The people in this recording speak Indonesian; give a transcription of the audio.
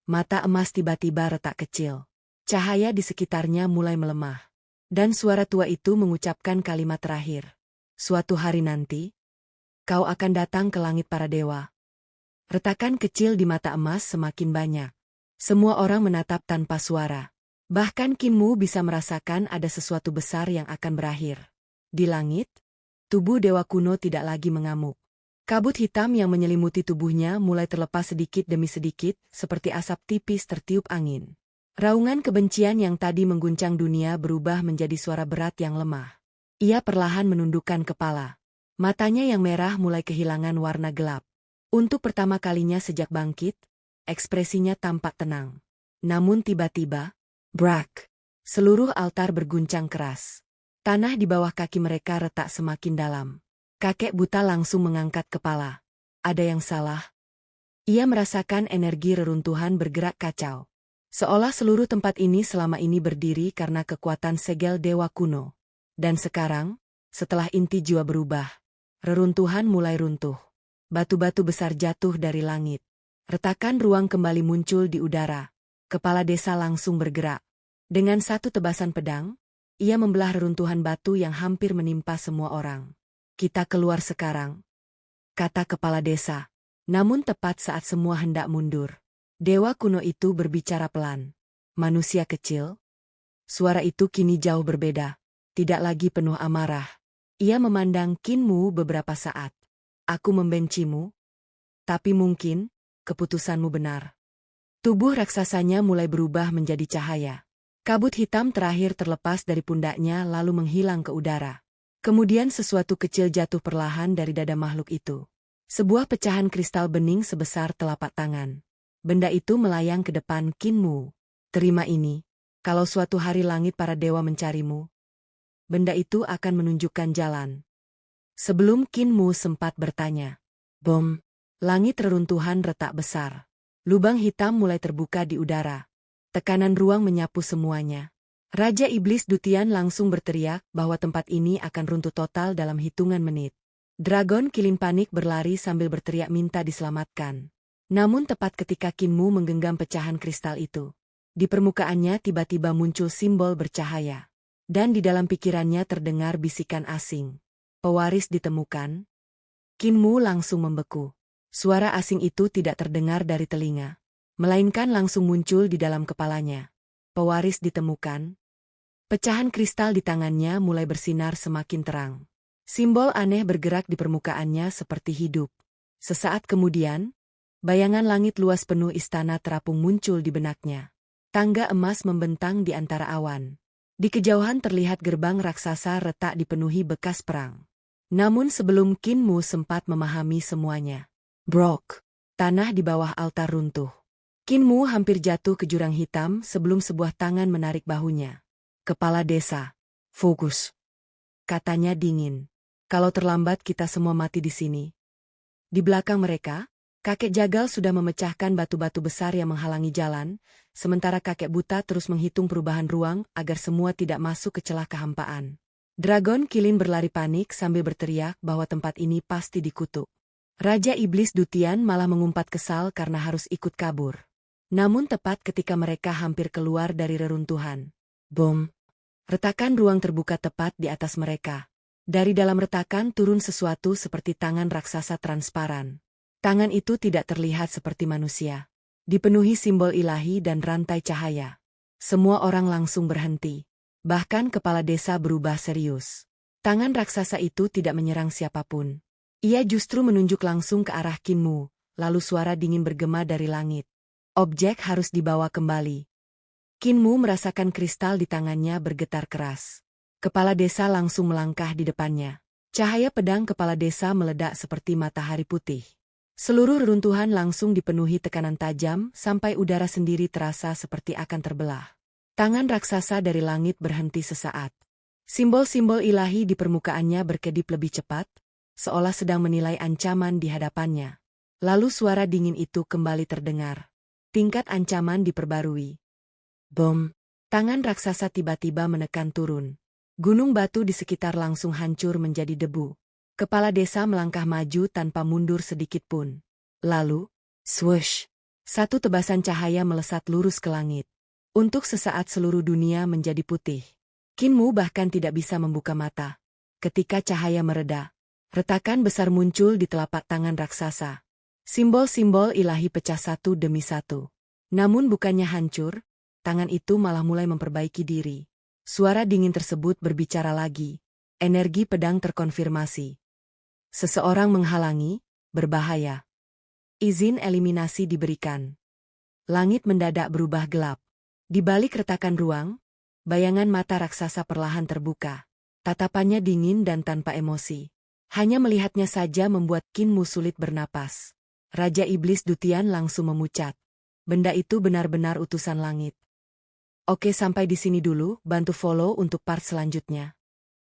Mata emas tiba-tiba retak kecil. Cahaya di sekitarnya mulai melemah. Dan suara tua itu mengucapkan kalimat terakhir. Suatu hari nanti, kau akan datang ke langit para dewa. Retakan kecil di mata emas semakin banyak. Semua orang menatap tanpa suara. Bahkan Qin Mu bisa merasakan ada sesuatu besar yang akan berakhir. Di langit, tubuh dewa kuno tidak lagi mengamuk. Kabut hitam yang menyelimuti tubuhnya mulai terlepas sedikit demi sedikit, seperti asap tipis tertiup angin. Raungan kebencian yang tadi mengguncang dunia berubah menjadi suara berat yang lemah. Ia perlahan menundukkan kepala. Matanya yang merah mulai kehilangan warna gelap. Untuk pertama kalinya sejak bangkit, ekspresinya tampak tenang. Namun tiba-tiba, brak! Seluruh altar berguncang keras. Tanah di bawah kaki mereka retak semakin dalam. Kakek buta langsung mengangkat kepala. Ada yang salah? Ia merasakan energi reruntuhan bergerak kacau. Seolah seluruh tempat ini selama ini berdiri karena kekuatan segel dewa kuno. Dan sekarang, setelah inti jiwa berubah, reruntuhan mulai runtuh. Batu-batu besar jatuh dari langit. Retakan ruang kembali muncul di udara. Kepala desa langsung bergerak. Dengan satu tebasan pedang, ia membelah reruntuhan batu yang hampir menimpa semua orang. Kita keluar sekarang, kata kepala desa. Namun tepat saat semua hendak mundur, dewa kuno itu berbicara pelan. Manusia kecil. Suara itu kini jauh berbeda. Tidak lagi penuh amarah. Ia memandang Qin Mu beberapa saat. Aku membencimu. Tapi mungkin, keputusanmu benar. Tubuh raksasanya mulai berubah menjadi cahaya. Kabut hitam terakhir terlepas dari pundaknya lalu menghilang ke udara. Kemudian sesuatu kecil jatuh perlahan dari dada makhluk itu. Sebuah pecahan kristal bening sebesar telapak tangan. Benda itu melayang ke depan Qin Mu. Terima ini. Kalau suatu hari langit para dewa mencarimu, benda itu akan menunjukkan jalan. Sebelum Qin Mu sempat bertanya. Bom! Langit reruntuhan retak besar. Lubang hitam mulai terbuka di udara. Tekanan ruang menyapu semuanya. Raja Iblis Dutian langsung berteriak bahwa tempat ini akan runtuh total dalam hitungan menit. Dragon Kilin panik berlari sambil berteriak minta diselamatkan. Namun tepat ketika Qin Mu menggenggam pecahan kristal itu, di permukaannya tiba-tiba muncul simbol bercahaya. Dan di dalam pikirannya terdengar bisikan asing. Pewaris ditemukan. Qin Mu langsung membeku. Suara asing itu tidak terdengar dari telinga, melainkan langsung muncul di dalam kepalanya. Pewaris ditemukan. Pecahan kristal di tangannya mulai bersinar semakin terang. Simbol aneh bergerak di permukaannya seperti hidup. Sesaat kemudian, bayangan langit luas penuh istana terapung muncul di benaknya. Tangga emas membentang di antara awan. Di kejauhan terlihat gerbang raksasa retak dipenuhi bekas perang. Namun sebelum Qin Mu sempat memahami semuanya, brok! Tanah di bawah altar runtuh. Qin Mu hampir jatuh ke jurang hitam sebelum sebuah tangan menarik bahunya. Kepala desa, fokus. Katanya dingin. Kalau terlambat kita semua mati di sini. Di belakang mereka, kakek jagal sudah memecahkan batu-batu besar yang menghalangi jalan, sementara kakek buta terus menghitung perubahan ruang agar semua tidak masuk ke celah kehampaan. Dragon Kilin berlari panik sambil berteriak bahwa tempat ini pasti dikutuk. Raja Iblis Dutian malah mengumpat kesal karena harus ikut kabur. Namun tepat ketika mereka hampir keluar dari reruntuhan, bom! Retakan ruang terbuka tepat di atas mereka. Dari dalam retakan turun sesuatu seperti tangan raksasa transparan. Tangan itu tidak terlihat seperti manusia. Dipenuhi simbol ilahi dan rantai cahaya. Semua orang langsung berhenti. Bahkan kepala desa berubah serius. Tangan raksasa itu tidak menyerang siapapun. Ia justru menunjuk langsung ke arah Qin Mu, lalu suara dingin bergema dari langit. Objek harus dibawa kembali. Qin Mu merasakan kristal di tangannya bergetar keras. Kepala desa langsung melangkah di depannya. Cahaya pedang kepala desa meledak seperti matahari putih. Seluruh reruntuhan langsung dipenuhi tekanan tajam sampai udara sendiri terasa seperti akan terbelah. Tangan raksasa dari langit berhenti sesaat. Simbol-simbol ilahi di permukaannya berkedip lebih cepat, seolah sedang menilai ancaman di hadapannya. Lalu suara dingin itu kembali terdengar. Tingkat ancaman diperbarui. Bom! Tangan raksasa tiba-tiba menekan turun. Gunung batu di sekitar langsung hancur menjadi debu. Kepala desa melangkah maju tanpa mundur sedikit pun. Lalu, swoosh! Satu tebasan cahaya melesat lurus ke langit. Untuk sesaat seluruh dunia menjadi putih. Kinmu bahkan tidak bisa membuka mata. Ketika cahaya mereda, retakan besar muncul di telapak tangan raksasa. Simbol-simbol ilahi pecah satu demi satu. Namun bukannya hancur, tangan itu malah mulai memperbaiki diri. Suara dingin tersebut berbicara lagi. Energi pedang terkonfirmasi. Seseorang menghalangi, berbahaya. Izin eliminasi diberikan. Langit mendadak berubah gelap. Di balik retakan ruang, bayangan mata raksasa perlahan terbuka. Tatapannya dingin dan tanpa emosi. Hanya melihatnya saja membuat Kinmu sulit bernapas. Raja Iblis Dutian langsung memucat. Benda itu benar-benar utusan langit. Oke, sampai di sini dulu, bantu follow untuk part selanjutnya.